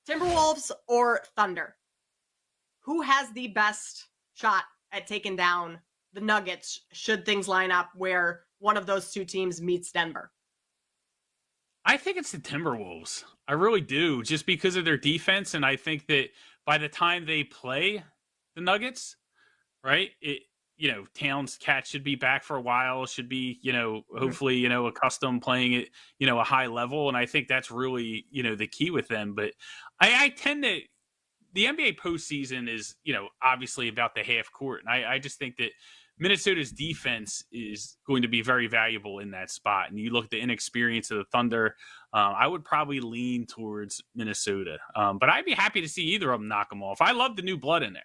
Timberwolves or Thunder? Who has the best shot at taking down the Nuggets should things line up where one of those two teams meets Denver? I think it's the Timberwolves. I really do, just because of their defense, and I think that by the time they play the Nuggets, right? Towns Cat should be back for a while, should be, Mhm. hopefully, accustomed playing at, a high level. And I think that's really, the key with them. But I tend to, the NBA postseason is, obviously about the half court. And I just think that Minnesota's defense is going to be very valuable in that spot. And you look at the inexperience of the Thunder, I would probably lean towards Minnesota. But I'd be happy to see either of them knock them off. I love the new blood in there.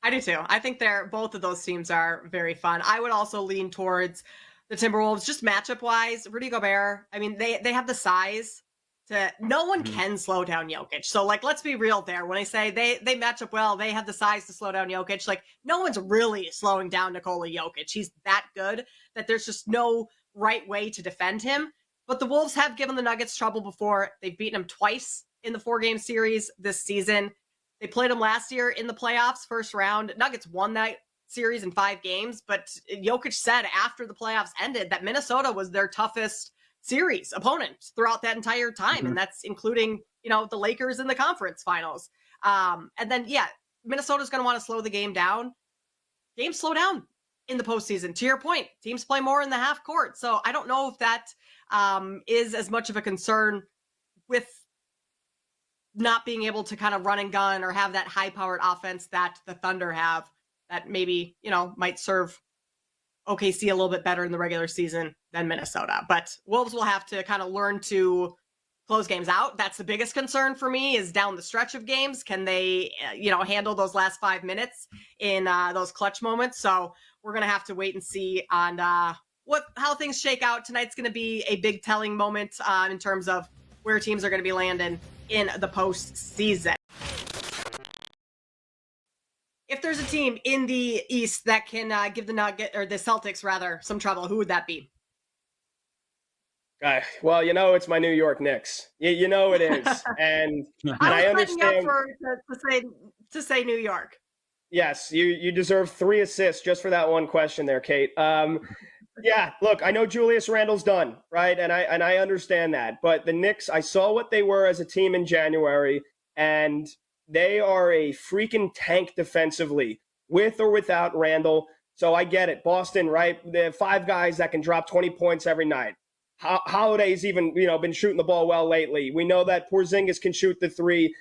I do too. I think both of those teams are very fun. I would also lean towards the Timberwolves, just matchup wise. Rudy Gobert. I mean, they have the size to. No one Mhm. can slow down Jokic. So like, let's be real there. When I say they match up well, they have the size to slow down Jokic. Like, no one's really slowing down Nikola Jokic. He's that good that there's just no right way to defend him. But the Wolves have given the Nuggets trouble before. They've beaten them twice in the 4-game series this season. They played them last year in the playoffs, first round. Nuggets won that series in 5 games, but Jokic said after the playoffs ended that Minnesota was their toughest series opponent throughout that entire time, Mhm. and that's including the Lakers in the conference finals. And then Minnesota's going to want to slow the game down. Games slow down in the postseason. To your point, teams play more in the half court, so I don't know if that is as much of a concern with not being able to kind of run and gun or have that high powered offense that the Thunder have that maybe, might serve OKC a little bit better in the regular season than Minnesota. But Wolves will have to kind of learn to close games out. That's the biggest concern for me is down the stretch of games. Can they, handle those last 5 minutes in those clutch moments? So we're going to have to wait and see on how things shake out. Tonight's going to be a big telling moment in terms of where teams are going to be landing in the postseason. If there's a team in the East that can give the Celtics rather some trouble, who would that be? Well, it's my New York Knicks. You know it is, and I was I setting you up understand. to say New York. Yes, you deserve 3 assists just for that one question there, Kate. Yeah, look, I know Julius Randle's done, right, and I understand that, but the Knicks, I saw what they were as a team in January, and they are a freaking tank defensively, with or without Randle. So I get it, Boston, right? They have 5 guys that can drop 20 points every night. Holiday's even been shooting the ball well lately. We know that Porzingis can shoot the 3.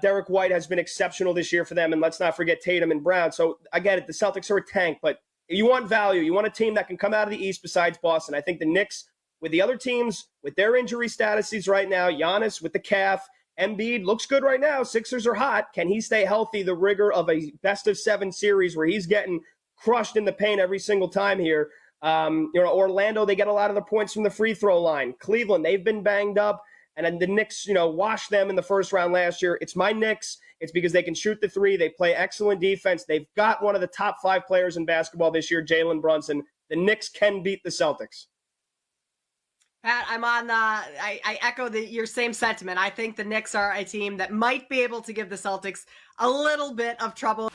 Derek White has been exceptional this year for them, and let's not forget Tatum and Brown. So I get it. The Celtics are a tank, but you want value. You want a team that can come out of the East besides Boston. I think the Knicks, with the other teams, with their injury statuses right now, Giannis with the calf, Embiid looks good right now. Sixers are hot. Can he stay healthy? The rigor of a best-of-7 series where he's getting crushed in the paint every single time here. Orlando, they get a lot of the points from the free throw line. Cleveland, they've been banged up. And then the Knicks, washed them in the first round last year. It's my Knicks. It's because they can shoot the 3. They play excellent defense. They've got one of the top 5 players in basketball this year, Jalen Brunson. The Knicks can beat the Celtics. Pat, I'm on. I echo your same sentiment. I think the Knicks are a team that might be able to give the Celtics a little bit of trouble.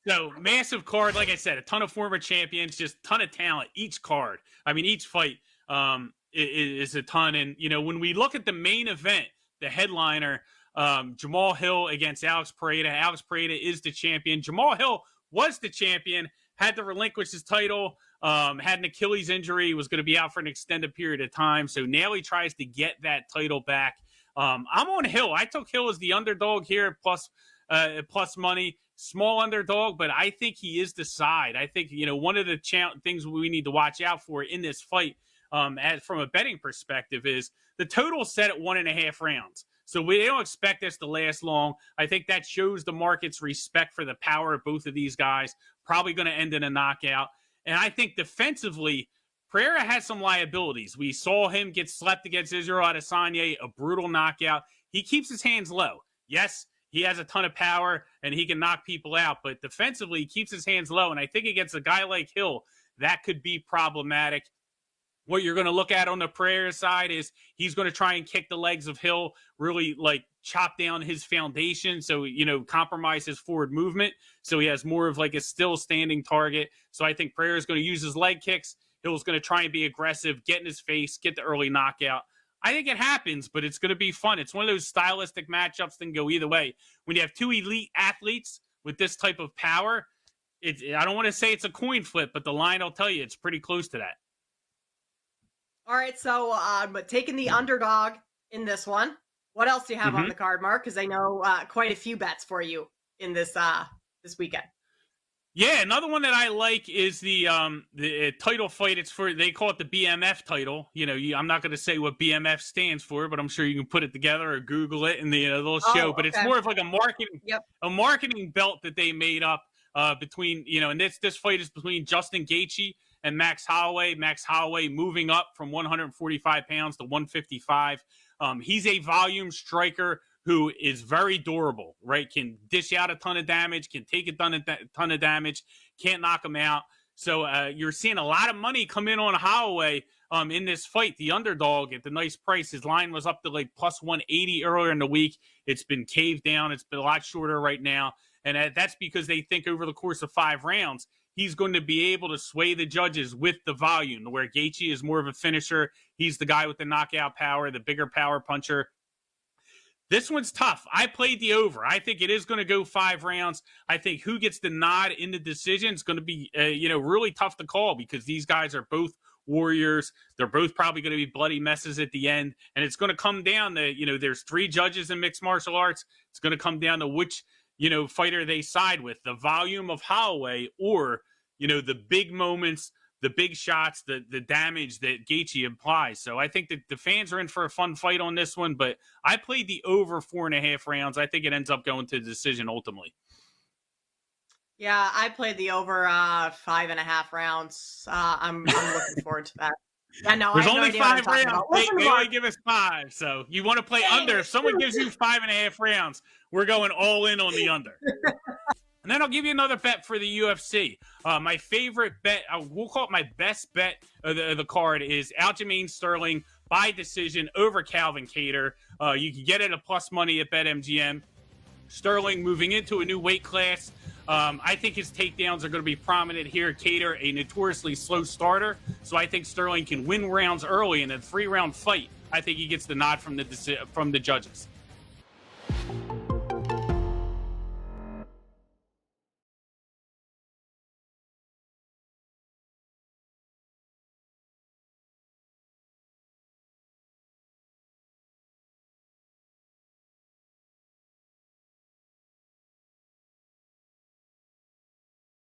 So massive card, like I said, a ton of former champions, just ton of talent. Each card, I mean, each fight is a ton. And when we look at the main event, the headliner, Jamal Hill against Alex Pereira. Alex Pereira is the champion. Jamal Hill was the champion, had to relinquish his title, had an Achilles injury, was going to be out for an extended period of time. So now he tries to get that title back. I'm on Hill. I took Hill as the underdog here, plus money. Small underdog, but I think he is the side. I think, one of the things we need to watch out for in this fight, from a betting perspective, is the total set at 1.5 rounds. So we don't expect this to last long. I think that shows the market's respect for the power of both of these guys. Probably going to end in a knockout. And I think defensively, Pereira has some liabilities. We saw him get slept against Israel Adesanya, a brutal knockout. He keeps his hands low. Yes, he has a ton of power and he can knock people out, but defensively, he keeps his hands low. And I think against a guy like Hill, that could be problematic. What you're going to look at on the Pereira side is he's going to try and kick the legs of Hill, really like chop down his foundation. So, compromise his forward movement. So he has more of like a still standing target. So I think Pereira is going to use his leg kicks. Hill's going to try and be aggressive, get in his face, get the early knockout. I think it happens, but it's going to be fun. It's one of those stylistic matchups that can go either way. When you have two elite athletes with this type of power, I don't want to say it's a coin flip, but the line will tell you it's pretty close to that. All right, so but taking the underdog in this one. What else do you have on the card, Mark? Because I know quite a few bets for you in this this weekend. Yeah, another one that I like is the title fight. They call it the BMF title. I'm not going to say what BMF stands for, but I'm sure you can put it together or Google it and they'll show. But it's more of like a marketing belt that they made up between, and this fight is between Justin Gaethje and Max Holloway. Max Holloway moving up from 145 pounds to 155. He's a volume striker who is very durable, right? Can dish out a ton of damage, can take a ton of damage, can't knock him out. So you're seeing a lot of money come in on Holloway in this fight. The underdog at the nice price. His line was up to like plus 180 earlier in the week. It's been caved down. It's been a lot shorter right now. And that's because they think over the course of 5 rounds, he's going to be able to sway the judges with the volume, where Gaethje is more of a finisher. He's the guy with the knockout power, the bigger power puncher. This one's tough. I played the over. I think it is going to go 5 rounds. I think who gets the nod in the decision is going to be, really tough to call because these guys are both warriors. They're both probably going to be bloody messes at the end. And it's going to come down to, there's 3 judges in mixed martial arts. It's going to come down to which, fighter they side with, the volume of Holloway or, the big moments, the big shots, the damage that Gaethje implies. So I think that the fans are in for a fun fight on this one, but I played the over 4.5 rounds. I think it ends up going to the decision ultimately. Yeah, I played the over 5.5 rounds. I'm looking forward to that. Yeah, no, there's I have only no 5 rounds. They only give us 5. So you want to play under. If someone gives you 5.5 rounds, we're going all in on the under. And then I'll give you another bet for the UFC. My favorite bet, we'll call it my best bet of the card, is Aljamain Sterling by decision over Calvin Kattar. You can get it at plus money at BetMGM. Sterling moving into a new weight class. I think his takedowns are going to be prominent here. Kattar, a notoriously slow starter. So I think Sterling can win rounds early in a 3-round fight. I think he gets the nod from the judges.